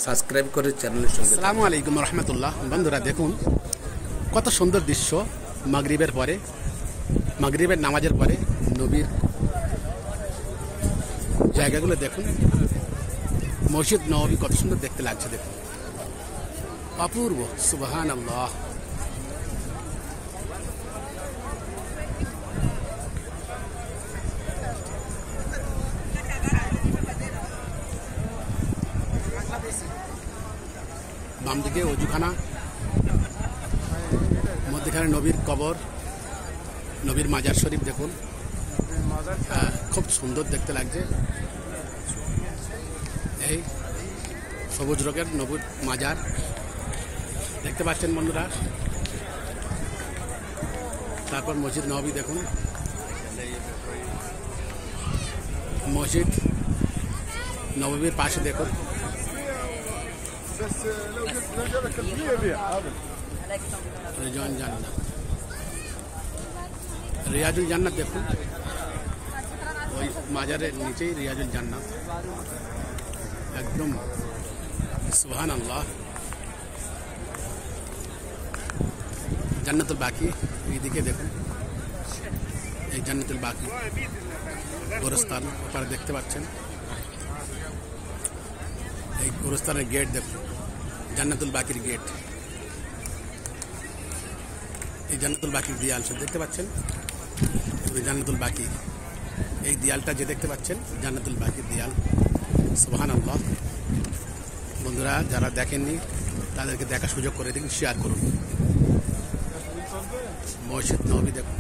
Subscribe করে চ্যানেলের সঙ্গে। আসসালামু আলাইকুম রহমতুল্লাহ। বন্ধুরা দেখুন কত সুন্দর দৃশ্য। মাগরিবের নামাজের পরে নবীর জায়গাগুলো দেখুন। মসজিদ নববী কত সুন্দর দেখতে লাগছে, দেখুন অপূর্ব। সুবহানাল্লাহ। বাম দিকে অজুখানা, মধ্যখানে নবীর কবর, নবীর মাজার শরীফ দেখুন, খুব সুন্দর দেখতে লাগছে। এই সবুজ রঙের নবীর মাজার দেখতে পাচ্ছেন বন্ধুরা। তারপর মসজিদ নববী দেখুন, মসজিদ নববীর পাশে দেখুন রিয়াজুল জান্নাত দেখুন, ওই মাজারের নিচেই রিয়াজুল জান্নাত একদম। সুবহানাল্লাহ। জান্নাতুল বাকি এইদিকে দেখুন, এই জান্নাতুল বাকি গোরস্থান ওপারে দেখতে পাচ্ছেন। এই গোরস্থানের গেট দেখুন, জান্নাতুল বাকির গেট। এই জান্নাতুল বাকির দিয়াল সব দেখতে পাচ্ছেন। জান্নাতুল বাকি এই দিয়ালটা যে দেখতে পাচ্ছেন জান্নাতুল বাকির দিয়াল। সুবহানাল্লাহ। বন্ধুরা যারা দেখেননি তাদেরকে দেখার সুযোগ করে দিন, শেয়ার করুন। মসজিদ নববী দেখুন।